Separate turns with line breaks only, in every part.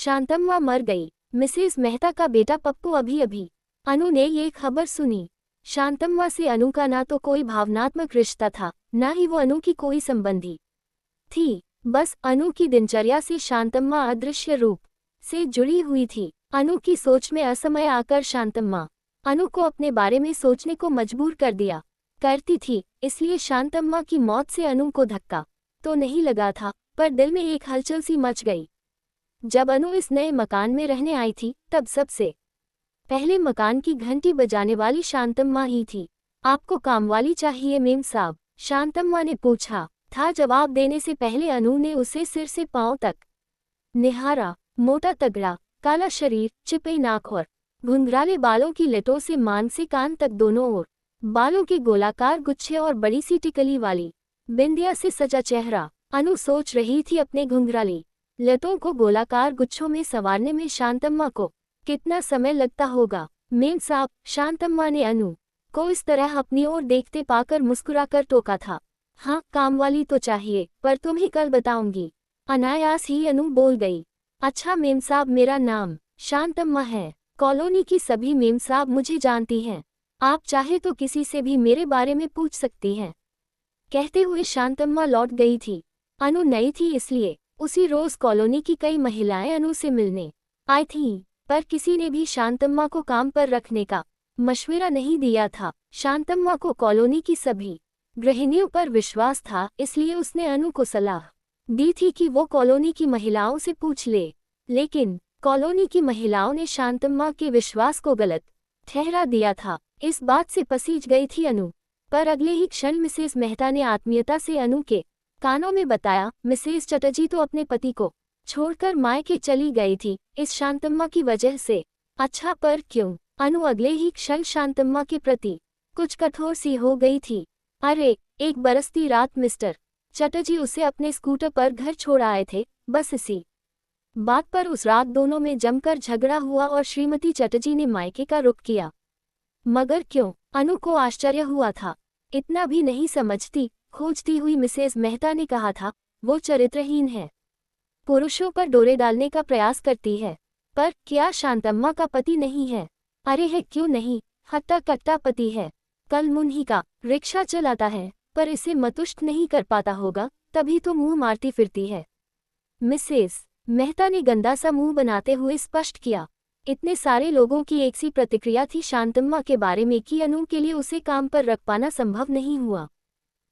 शांतम्मा मर गई। मिसेस मेहता का बेटा पप्पू अभी अभी। अनु ने ये खबर सुनी। शांतम्मा से अनु का ना तो कोई भावनात्मक रिश्ता था, ना ही वो अनु की कोई संबंधी थी। बस अनु की दिनचर्या से शांतम्मा अदृश्य रूप से जुड़ी हुई थी। अनु की सोच में असमय आकर शांतम्मा अनु को अपने बारे में सोचने को मजबूर कर दिया करती थी। इसलिए शांतम्मा की मौत से अनु को धक्का तो नहीं लगा था, पर दिल में एक हलचल सी मच गई। जब अनु इस नए मकान में रहने आई थी, तब सबसे पहले मकान की घंटी बजाने वाली शांतम्मा ही थी। आपको कामवाली चाहिए मेम साहब? शांतम्मा ने पूछा था। जवाब देने से पहले अनु ने उसे सिर से पांव तक निहारा। मोटा तगड़ा, काला शरीर, चिपे नाक और घुंघराले बालों की लटों से मान से कान तक दोनों ओर बालों के गोलाकार गुच्छे और बड़ी सी टिकली वाली बिंदिया से सजा चेहरा। अनु सोच रही थी अपने घुंघराली लटों को गोलाकार गुच्छों में संवारने में शांतम्मा को कितना समय लगता होगा। मेम साहब, शांतम्मा ने अनु को इस तरह अपनी ओर देखते पाकर मुस्कुराकर टोका था। हाँ, कामवाली तो चाहिए, पर तुम्हें कल बताऊंगी। अनायास ही अनु बोल गई। अच्छा मेम साहब, मेरा नाम शांतम्मा है। कॉलोनी की सभी मेम साहब मुझे जानती हैं। आप चाहे तो किसी से भी मेरे बारे में पूछ सकती हैं। कहते हुए शांतम्मा लौट गई थी। अनु नई थी, इसलिए उसी रोज कॉलोनी की कई महिलाएं अनु से मिलने आई थीं, पर किसी ने भी शांतम्मा को काम पर रखने का मशवरा नहीं दिया था। शांतम्मा को कॉलोनी की सभी गृहिणियों पर विश्वास था, इसलिए उसने अनु को सलाह दी थी कि वो कॉलोनी की महिलाओं से पूछ ले। लेकिन कॉलोनी की महिलाओं ने शांतम्मा के विश्वास को गलत ठहरा दिया था। इस बात से पसीज गई थी अनु, पर अगले ही क्षण मिसेस मेहता ने आत्मीयता से अनु के कानों में बताया, मिसेस चटर्जी तो अपने पति को छोड़कर मायके चली गई थी, इस शांतम्मा की वजह से। अच्छा, पर क्यों? अनु अगले ही क्षण शांतम्मा के प्रति कुछ कठोर सी हो गई थी। अरे, एक बरसती रात मिस्टर चटर्जी उसे अपने स्कूटर पर घर छोड़ आए थे। बस इसी बात पर उस रात दोनों में जमकर झगड़ा हुआ और श्रीमती चटर्जी ने मायके का रुख किया। मगर क्यों? अनु को आश्चर्य हुआ था। इतना भी नहीं समझती, खोजती हुई मिसेस मेहता ने कहा था। वो चरित्रहीन है, पुरुषों पर डोरे डालने का प्रयास करती है। पर क्या शांतम्मा का पति नहीं है? अरे है, क्यों नहीं, हट्टा कट्टा पति है। कल मुन्ही का रिक्शा चलाता है, पर इसे मतुष्ट नहीं कर पाता होगा, तभी तो मुंह मारती फिरती है। मिसेस मेहता ने गंदा सा मुंह बनाते हुए स्पष्ट किया। इतने सारे लोगों की एक सी प्रतिक्रिया थी शांतम्मा के बारे में कि अनु के लिए उसे काम पर रख पाना संभव नहीं हुआ।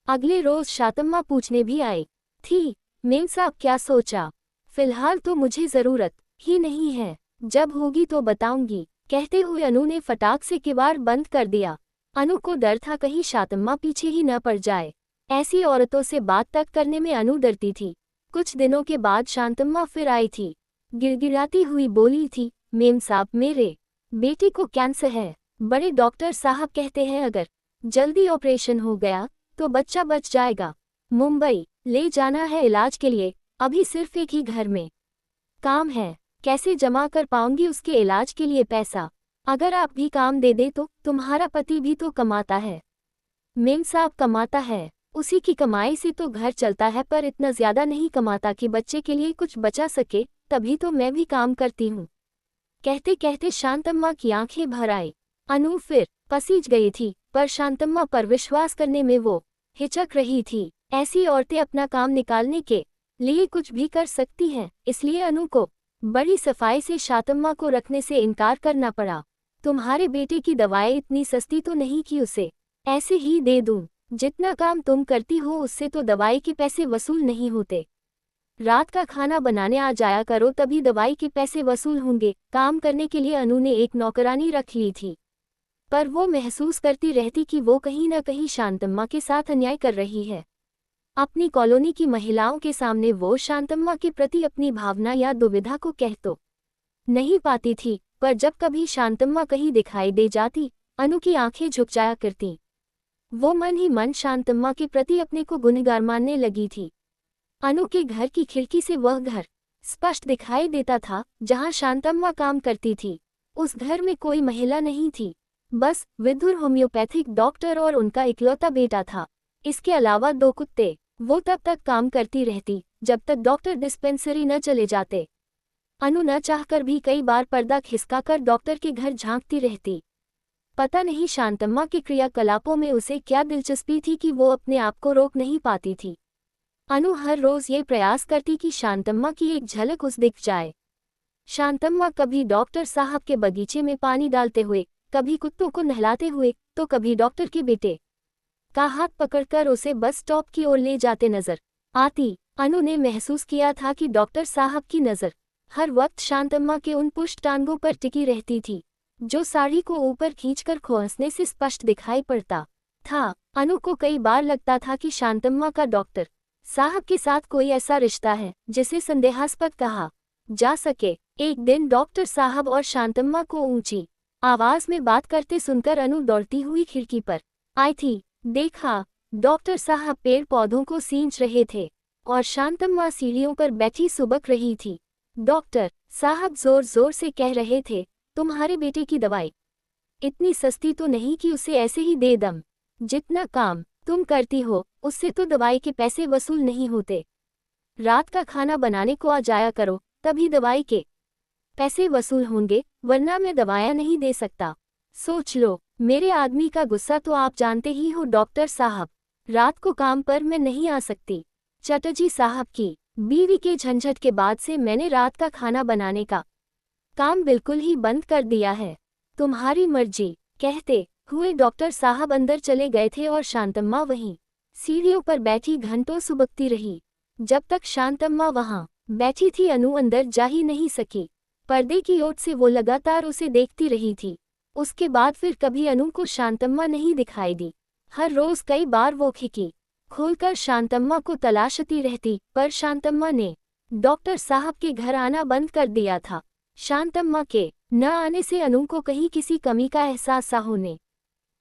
अगले रोज शांतम्मा पूछने भी आई थी, मेम साहब क्या सोचा? फिलहाल तो मुझे जरूरत ही नहीं है, जब होगी तो बताऊंगी। कहते हुए अनु ने फटाक से किवाड़ बंद कर दिया। अनु को डर था कहीं शांतम्मा पीछे ही न पड़ जाए। ऐसी औरतों से बात तक करने में अनु डरती थी। कुछ दिनों के बाद शांतम्मा फिर आई थी। गिड़गिड़ाती हुई बोली थी, मेम साहब, मेरे बेटे को कैंसर है। बड़े डॉक्टर साहब कहते हैं अगर जल्दी ऑपरेशन हो गया तो बच्चा बच जाएगा। मुंबई ले जाना है इलाज के लिए। अभी सिर्फ एक ही घर में काम है, कैसे जमा कर पाऊंगी उसके इलाज के लिए पैसा? अगर आप भी काम दे दे तो? तुम्हारा पति भी तो कमाता है। मेम साहब, कमाता है, उसी की कमाई से तो घर चलता है, पर इतना ज्यादा नहीं कमाता कि बच्चे के लिए कुछ बचा सके, तभी तो मैं भी काम करती हूँ। कहते कहते शांतम्मा की आंखें भर आई। अनु फिर पसीज गई थी, पर शांतम्मा पर विश्वास करने में वो हिचक रही थी। ऐसी औरतें अपना काम निकालने के लिए कुछ भी कर सकती हैं, इसलिए अनु को बड़ी सफाई से शांतम्मा को रखने से इनकार करना पड़ा। तुम्हारे बेटे की दवाएं इतनी सस्ती तो नहीं कि उसे ऐसे ही दे दूं। जितना काम तुम करती हो उससे तो दवाई के पैसे वसूल नहीं होते। रात का खाना बनाने आ जाया करो, तभी दवाई के पैसे वसूल होंगे। काम करने के लिए अनु ने एक नौकरानी रख ली थी, पर वो महसूस करती रहती कि वो कहीं न कहीं शांतम्मा के साथ अन्याय कर रही है। अपनी कॉलोनी की महिलाओं के सामने वो शांतम्मा के प्रति अपनी भावना या दुविधा को कह तो नहीं पाती थी, पर जब कभी शांतम्मा कहीं दिखाई दे जाती, अनु की आंखें झुक जाया करती। वो मन ही मन शांतम्मा के प्रति अपने को गुनहगार मानने लगी थी। अनु के घर की खिड़की से वह घर स्पष्ट दिखाई देता था जहां शांतम्मा काम करती थी। उस घर में कोई महिला नहीं थी, बस विधुर होम्योपैथिक डॉक्टर और उनका इकलौता बेटा था। इसके अलावा 2 कुत्ते। वो तब तक काम करती रहती जब तक डॉक्टर डिस्पेंसरी न चले जाते। अनु न चाहकर भी कई बार पर्दा खिसकाकर डॉक्टर के घर झांकती रहती। पता नहीं शांतम्मा के क्रियाकलापों में उसे क्या दिलचस्पी थी कि वो अपने आप को रोक नहीं पाती थी। अनु हर रोज ये प्रयास करती कि शांतम्मा की एक झलक उस दिख जाए। शांतम्मा कभी डॉक्टर साहब के बगीचे में पानी डालते हुए, कभी कुत्तों को नहलाते हुए, तो कभी डॉक्टर के बेटे का हाथ पकड़कर उसे बस स्टॉप की ओर ले जाते नजर आती। अनु ने महसूस किया था कि डॉक्टर साहब की नज़र हर वक्त शांतम्मा के उन पुष्ट टांगों पर टिकी रहती थी, जो साड़ी को ऊपर खींचकर खोंसने से स्पष्ट दिखाई पड़ता था। अनु को कई बार लगता था कि शांतम्मा का डॉक्टर साहब के साथ कोई ऐसा रिश्ता है जिसे संदेहास्पद कहा जा सके। एक दिन डॉक्टर साहब और शांतम्मा को ऊंची आवाज में बात करते सुनकर अनु दौड़ती हुई खिड़की पर आई थी। देखा, डॉक्टर साहब पेड़ पौधों को सींच रहे थे और शांतम्मा सीढ़ियों पर बैठी सुबक रही थी। डॉक्टर साहब जोर जोर से कह रहे थे, तुम्हारे बेटे की दवाई इतनी सस्ती तो नहीं कि उसे ऐसे ही दे दम। जितना काम तुम करती हो उससे तो दवाई के पैसे वसूल नहीं होते। रात का खाना बनाने को आ जाया करो, तभी दवाई के पैसे वसूल होंगे, वरना मैं दवाइयाँ नहीं दे सकता। सोच लो, मेरे आदमी का गुस्सा तो आप जानते ही हो डॉक्टर साहब। रात को काम पर मैं नहीं आ सकती। चटर्जी साहब की बीवी के झंझट के बाद से मैंने रात का खाना बनाने का काम बिल्कुल ही बंद कर दिया है। तुम्हारी मर्जी। कहते हुए डॉक्टर साहब अंदर चले गए थे और शांतम्मा वहीं सीढ़ियों पर बैठी घंटों सुबकती रही। जब तक शांतम्मा वहां बैठी थी अनु अंदर जा ही नहीं सकी। पर्दे की ओट से वो लगातार उसे देखती रही थी। उसके बाद फिर कभी अनु को शांतम्मा नहीं दिखाई दी। हर रोज कई बार वो खिड़की खोलकर शांतम्मा को तलाशती रहती, पर शांतम्मा ने डॉक्टर साहब के घर आना बंद कर दिया था। शांतम्मा के न आने से अनु को कहीं किसी कमी का एहसास सा होने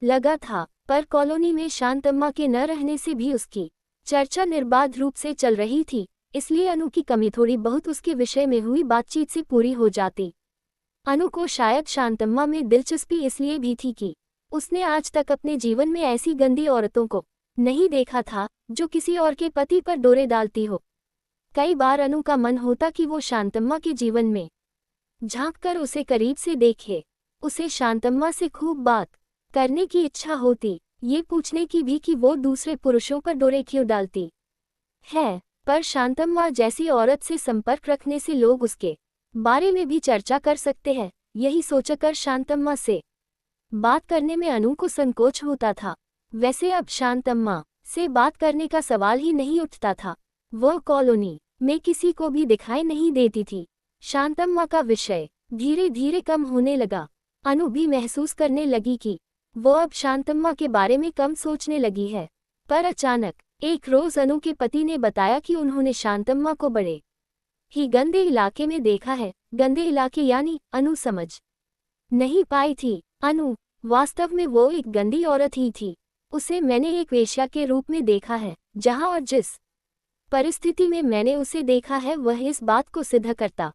लगा था, पर कॉलोनी में शांतम्मा के न रहने से भी उसकी चर्चा निर्बाध रूप से चल रही थी, इसलिए अनु की कमी थोड़ी बहुत उसके विषय में हुई बातचीत से पूरी हो जाती। अनु को शायद शांतम्मा में दिलचस्पी इसलिए भी थी कि उसने आज तक अपने जीवन में ऐसी गंदी औरतों को नहीं देखा था जो किसी और के पति पर डोरे डालती हो। कई बार अनु का मन होता कि वो शांतम्मा के जीवन में झांककर उसे करीब से देखे। उसे शांतम्मा से खूब बात करने की इच्छा होती, ये पूछने की भी कि वो दूसरे पुरुषों पर डोरे क्यों डालती है। पर शांतम्मा जैसी औरत से संपर्क रखने से लोग उसके बारे में भी चर्चा कर सकते हैं, यही सोचकर शांतम्मा से बात करने में अनु को संकोच होता था। वैसे अब शांतम्मा से बात करने का सवाल ही नहीं उठता था। वह कॉलोनी में किसी को भी दिखाई नहीं देती थी। शांतम्मा का विषय धीरे धीरे कम होने लगा। अनु भी महसूस करने लगी कि वो अब शांतम्मा के बारे में कम सोचने लगी है। पर अचानक एक रोज अनु के पति ने बताया कि उन्होंने शांतम्मा को बड़े ही गंदे इलाके में देखा है। गंदे इलाके यानी अनु समझ नहीं पाई थी। अनु वास्तव में वो एक गंदी औरत ही थी। उसे मैंने एक वेश्या के रूप में देखा है। जहां और जिस परिस्थिति में मैंने उसे देखा है वह इस बात को सिद्ध करता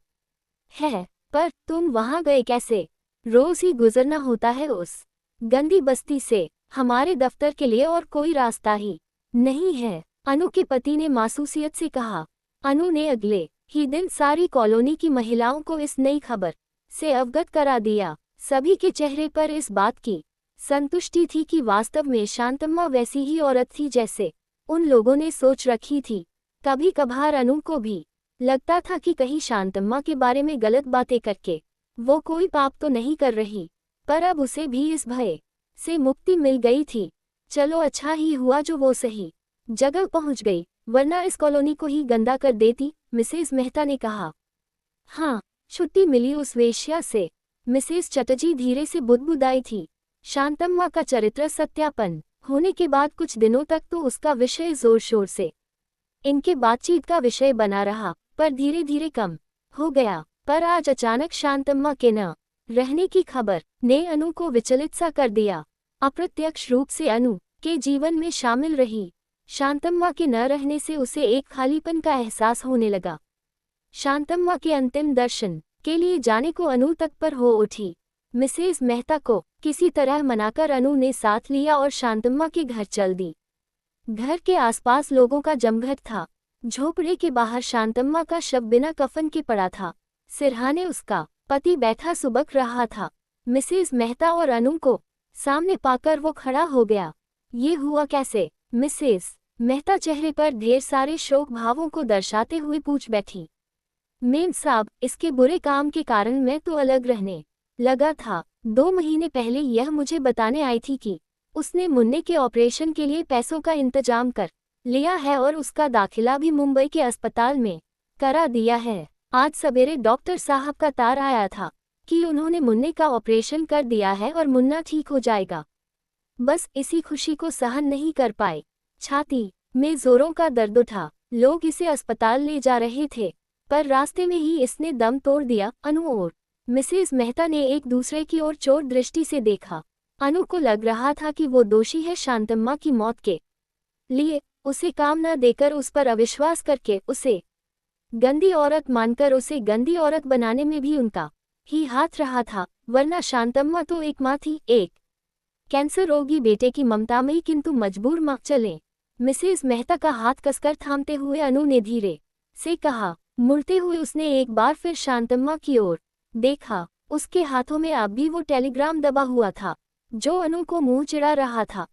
है। पर तुम वहां गए कैसे? रोज ही गुजरना होता है उस गंदी बस्ती से। हमारे दफ्तर के लिए और कोई रास्ता ही नहीं है, अनु के पति ने मासूसियत से कहा। अनु ने अगले ही दिन सारी कॉलोनी की महिलाओं को इस नई खबर से अवगत करा दिया। सभी के चेहरे पर इस बात की संतुष्टि थी कि वास्तव में शांतम्मा वैसी ही औरत थी जैसे उन लोगों ने सोच रखी थी। कभी कभार अनु को भी लगता था कि कहीं शांतम्मा के बारे में गलत बातें करके वो कोई पाप तो नहीं कर रही, पर अब उसे भी इस भय से मुक्ति मिल गई थी। चलो अच्छा ही हुआ जो वो सही जगह पहुंच गई, वरना इस कॉलोनी को ही गंदा कर देती, मिसेज मेहता ने कहा। हाँ, छुट्टी मिली उस वेश्या से, मिसेज चटर्जी धीरे से बुदबुदाई थी। शांतम्मा का चरित्र सत्यापन होने के बाद कुछ दिनों तक तो उसका विषय जोर शोर से इनके बातचीत का विषय बना रहा, पर धीरे धीरे कम हो गया। पर आज अचानक शांतम्मा के न रहने की खबर ने अनु को विचलित सा कर दिया। अप्रत्यक्ष रूप से अनु के जीवन में शामिल रही शांतम्मा के न रहने से उसे एक खालीपन का एहसास होने लगा। शांतम्मा के अंतिम दर्शन के लिए जाने को अनु तत्पर हो उठी। मिसेज मेहता को किसी तरह मनाकर अनु ने साथ लिया और शांतम्मा के घर चल दी। घर के आसपास लोगों का जमघट था। झोपड़े के बाहर शांतम्मा का शव बिना कफन के पड़ा था। सिरहाने उसका पति बैठा सुबक रहा था। मिसेज मेहता और अनु को सामने पाकर वो खड़ा हो गया। ये हुआ कैसे? मिसेज मेहता चेहरे पर ढेर सारे शोक भावों को दर्शाते हुए पूछ बैठी। मेम साहब, इसके बुरे काम के कारण मैं तो अलग रहने लगा था। 2 महीने पहले यह मुझे बताने आई थी कि उसने मुन्ने के ऑपरेशन के लिए पैसों का इंतजाम कर लिया है और उसका दाखिला भी मुंबई के अस्पताल में करा दिया है। आज सवेरे डॉक्टर साहब का तार आया था कि उन्होंने मुन्ने का ऑपरेशन कर दिया है और मुन्ना ठीक हो जाएगा। बस इसी खुशी को सहन नहीं कर पाए। छाती में जोरों का दर्द उठा। लोग इसे अस्पताल ले जा रहे थे, पर रास्ते में ही इसने दम तोड़ दिया। अनु और मिसेज मेहता ने एक दूसरे की ओर चोर दृष्टि से देखा। अनु को लग रहा था कि वो दोषी है शांतम्मा की मौत के लिए। उसे काम न देकर, उस पर अविश्वास करके, उसे गंदी औरत मानकर उसे गंदी औरत बनाने में भी उनका ही हाथ रहा था। वरना शांतम्मा तो एक माँ थी, एक कैंसर रोगी बेटे की ममता में, किंतु मजबूर माँ। चले। मिसेज मेहता का हाथ कसकर थामते हुए अनु ने धीरे से कहा। मुड़ते हुए उसने एक बार फिर शांतम्मा की ओर देखा। उसके हाथों में अब भी वो टेलीग्राम दबा हुआ था जो अनु को मुंह चिढ़ा रहा था।